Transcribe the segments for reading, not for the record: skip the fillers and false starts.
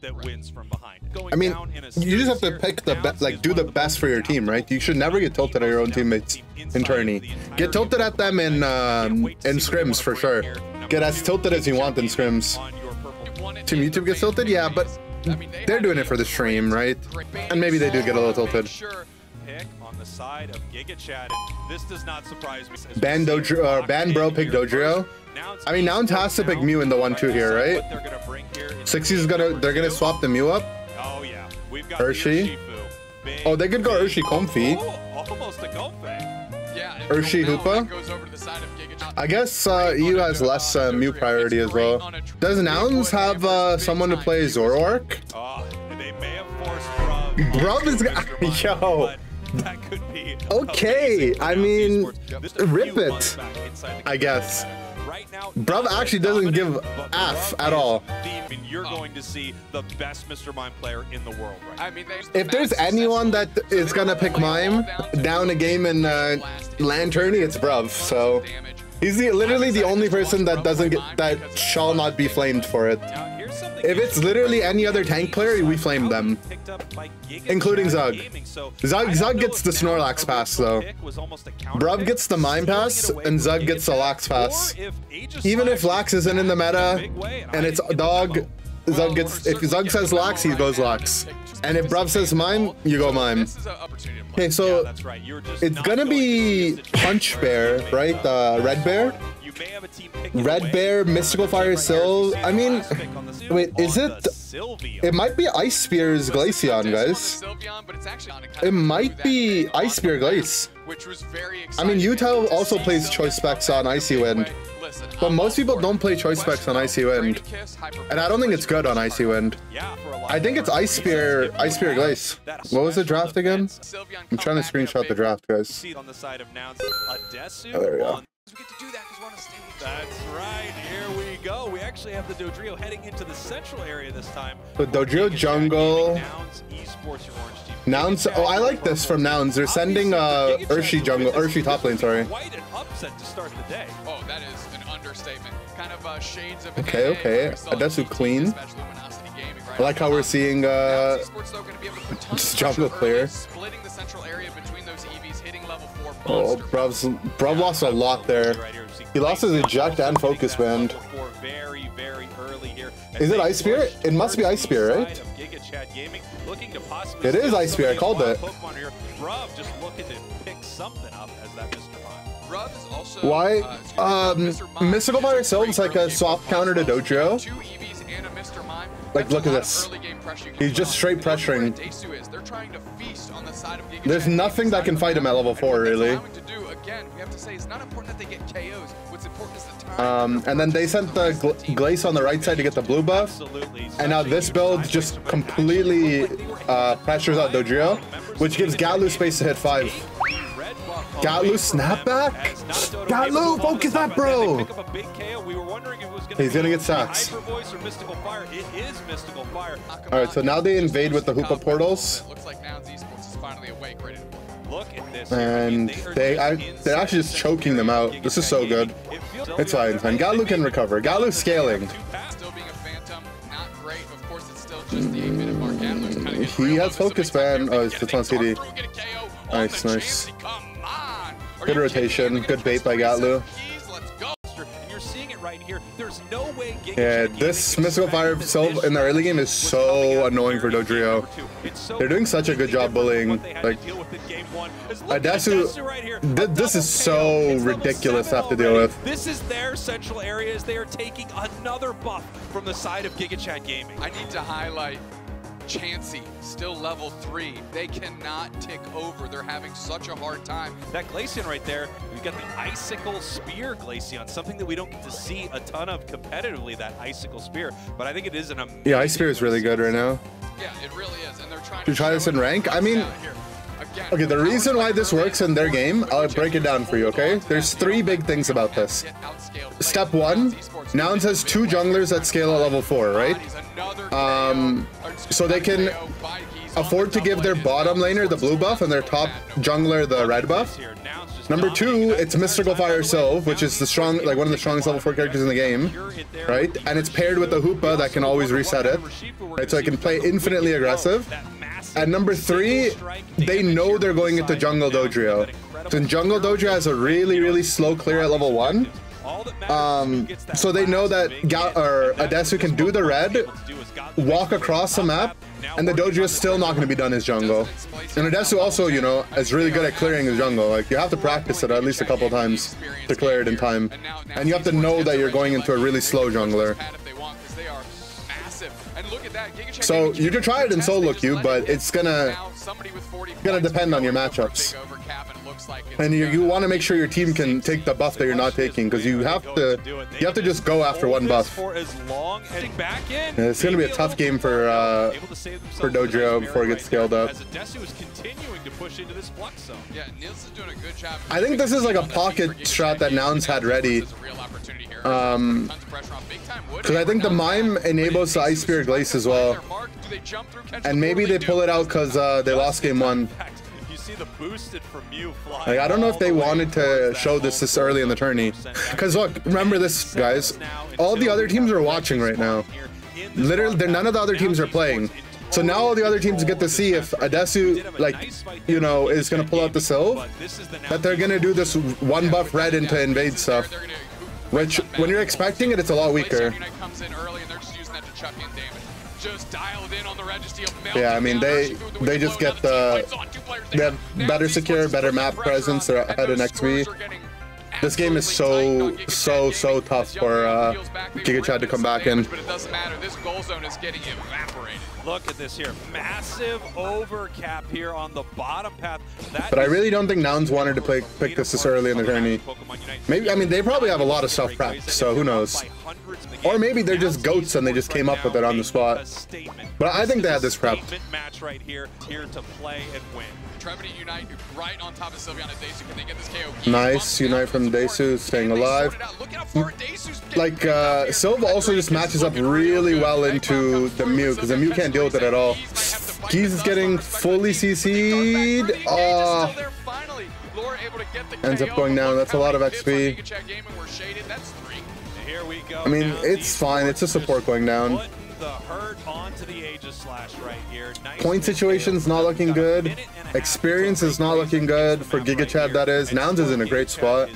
that wins from behind. I mean, you just have to pick the best, like do the best for your team, right? You should never get tilted at your own teammates in tourney. Get tilted at them in scrims for sure. Get as tilted as you want in scrims. Team YouTube gets tilted, yeah, but they're doing it for the stream, right? And maybe they do get a little tilted. Pick on the side of GigaChad, and this does not surprise me. Ban Dojo, ban bro, pick Dojiro. I mean, Nouns has to pick Mew in the 1-2 here, right? 60's they're gonna swap the Mew up. Oh yeah, we've got Urshi. Oh, they could go Urshi Comfy. Almost a Comfy. Yeah, Urshi Hoopa. I guess EU has less Mew priority as well. Does Nouns have someone to play Zoroark? They may have forced Bruv. Bruv is yo. That could be okay. I mean, rip it, I guess. Bruv actually doesn't give F at all. You're going to see the best Mr. Mime player in the world, right? I mean, if there's anyone that is gonna pick Mime down a game in LAN tourney, it's Bruv. So he's literally the only person that shall not be flamed for it. If it's literally any other tank player, we flame them, including Zug. Zug gets the Snorlax pass though. Bruv gets the Mime pass, and Zug gets the Lax pass. Even if Lax isn't in the meta, and it's a dog, Zug gets. If Zug says Lax, he goes Lax. And if Bruv says Mime, you go Mime. Okay, so it's gonna be Punch Bear, right? Red Bear? Red Bear, Mystical Fire, Sil. I mean, wait, is it? It might be Ice Spear's Glaceon, guys. It might be Ice Spear Glace. I mean, Utah also plays Choice Specs on Icy Wind, but most people don't play Choice Specs on Icy Wind, and I don't think it's good on Icy Wind. I think it's Ice Spear Glace. What was the draft again? I'm trying to screenshot the draft, guys. Oh, there we go. We get to do that because we want to stay with That's right. Here we go. We actually have the Dodrio heading into the central area this time. The Dodrio jungle. Nouns. Oh, I like this from Nouns. They're sending Urshi jungle, Urshi top lane. Sorry. Quite an upset to start the day. Oh, that is an understatement. Kind of shades of. Okay. Adesu clean. I like how we're seeing just jungle clear. Splitting the central area between those EVs, hitting level 4. Oh, Bruv lost a lot there. He lost his eject and focus band. Is it Ice Spear? It must be Ice Spear, right? It is Ice Spear. I called it. Why? Mystical Fire Sil's like a soft counter to Dodrio. Like, look at this. He's just straight pressuring. There's nothing that can fight him at level 4, really. And then they sent the Glace on the right side to get the blue buff. And now this build just completely pressures out Dodrio, which gives Gatlu space to hit 5. Gatlu snapback? Gatlu, focus that, bro! He's gonna get sacks. Alright, so now they invade with the Hoopa portals. And they're actually just choking them out. This is so good. It's fine, it's fine. Gatlu can recover. Gatlu's scaling. He has focus ban. Oh, it's on CD. Nice. Good rotation. Good bait by Gatlu. Yeah, this Mystical Fire Sil in the early game is so annoying for Dodrio. They're doing such a good job bullying. Like, Adesu, this is so ridiculous to have to deal with. This is their central areas. They are taking another buff from the side of GigaChad Gaming. I need to highlight Chansey, still level 3. They cannot tick over. They're having such a hard time. That Glaceon right there, we've got the Icicle Spear Glaceon, something that we don't get to see a ton of competitively, that Icicle Spear. But I think it is an amazing... Yeah, Ice Spear is really good right now. Yeah, it really is. And they're trying to try this in rank? I mean... Okay, the reason why this works in their game, I'll break it down for you, okay? There's 3 big things about this. Step 1, Nouns has 2 junglers that scale at level 4, right? So they can afford to give their bottom laner the blue buff and their top jungler the red buff. Number 2, it's Mystical Fire Sylve, which is the strong, like one of the strongest level 4 characters in the game, right? And it's paired with the Hoopa that can always reset it, right? So it can play infinitely aggressive. And number 3, they know they're going into Jungle Dodrio. So in Jungle Dodrio has a really slow clear at level 1. So they know that Adesu can do the red, walk across the map, and the Dodrio is still not going to be done as jungle. And Adesu also, you know, is really good at clearing his jungle. Like, you have to practice it at least a couple times to clear it in time. And you have to know that you're going into a really slow jungler. So you can try it in solo queue, but it's gonna depend on your matchups. And you want to make sure your team can take the buff that you're not taking, because you have to just go after one buff. Yeah, it's gonna be a tough game for Dodrio before it gets scaled up. I think this is like a pocket strat that Nouns had ready. Because I think the Mime enables the Ice Spear Glace as well. And maybe they pull it out because they lost game 1. Like, I don't know if they wanted to show this early in the tourney. Because look, remember this, guys. All the other teams are watching right now. Literally, none of the other teams are playing. So now all the other teams get to see if Adesu, like, you know, is going to pull out the Sylve, that they're going to do this one buff red into invade stuff. Which, when you're expecting it, it's a lot weaker. Yeah, I mean, they just get they have better secure, better map presence. They're ahead in XP. This game is so tough for Giga Chad to come back in. But it doesn't matter. This goal zone is getting evaporated. Look at this here. Massive overcap here on the bottom path. But I really don't think Nouns wanted to pick this early in the tourney. Maybe, I mean, they probably have a lot of stuff prepped, so who knows. Or maybe they're just goats and they just came up with it on the spot. But I think they had this prepped. Match right here to play and win. Trevity Unite right on top of Sylveon and Desu. Can they get this KO? Nice Unite from Desu, staying alive. Like, Sylve also just matches up really well into the Mew, because the Mew can't deal with it at all. Geese is getting fully CC'd. Ends up going down. That's a lot of XP. I mean, it's fine. It's a support going down. Point situation's not looking good. Experience is not looking good for Giga Chad, that is. Nouns is in a great spot.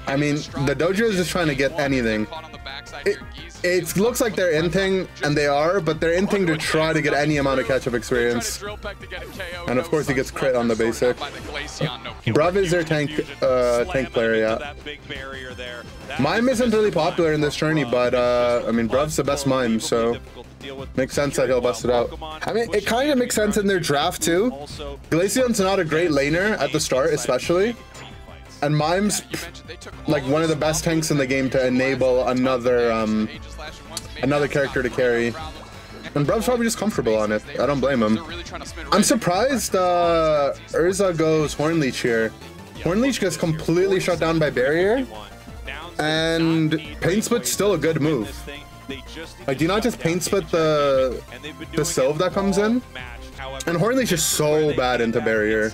I mean, the Dojo is just trying to get anything. It looks like they're inting, and they are, but they're inting to try to get any amount of catch-up experience. And of course he gets crit on the basic. Brav is their tank player, yeah. Mime isn't really popular in this tourney, but I mean, Brav's the best Mime, so makes sense that he'll bust it out. I mean, it kind of makes sense in their draft too. Glaceon's not a great laner at the start, especially. And Mime's like one of the best tanks in the game to enable another character to carry. And Brav's probably just comfortable on it. I don't blame him. I'm surprised Urza goes Hornleech here. Hornleech gets completely shut down by Barrier. And Pain Split's still a good move. Like, do you not just Pain Split the Sylve that comes in? And Hornleech is so bad into Barrier.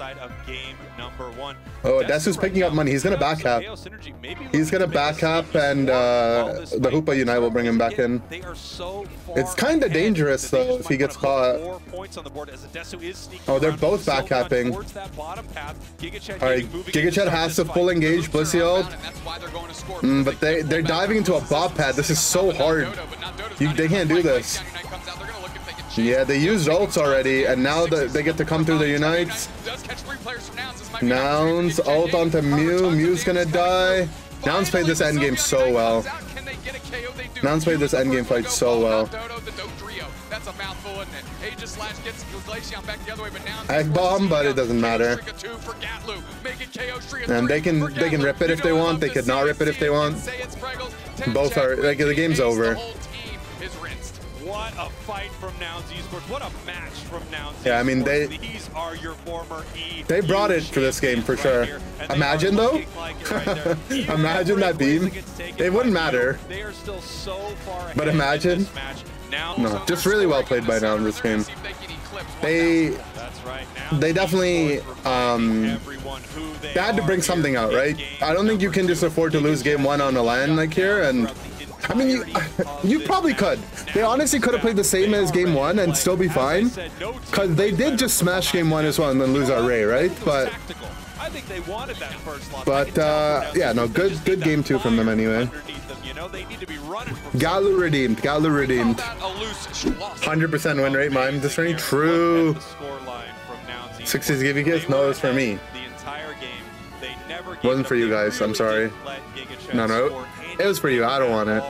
Oh, Desu's picking up money. He's gonna back cap. He's gonna back cap, and the Hoopa Unite will bring him back in. It's kind of dangerous though if he gets caught. Oh, they're both back capping. All right, Giga Chad has to full engage Blissey ult, but they're diving into a bot pad. This is so hard. They can't do this. Yeah, they used ults already, and now they get to come through the Unites. Nouns ult onto Mew. Mew's gonna die. Nouns played this endgame so well. Nouns played this endgame fight so well. Egg bomb, but it doesn't matter. And they can rip it if they want. They could not rip it if they want. Both are like, the game's over. What a fight from Nouns Esports. What a match from Nouns Esports. Yeah, I mean, These are your former they brought it for this game for sure. Imagine though. Imagine that beam. It wouldn't matter. They are still so far ahead. But imagine. No, just really well played by Nouns this game. They they definitely they had to bring something out, right? I don't think you can just afford to lose game 1 on a LAN like here, and I mean, you probably could. They honestly could have played the same as game 1 and still be fine, because they did just smash game 1 as well and then lose our Ray, right? But yeah, no, good game 2 from them anyway. Galu redeemed. 100% win rate, Mime. This ring true. 60s give you kiss? No, it was for me. Wasn't for you guys. I'm sorry. No, it was for you. I don't want it.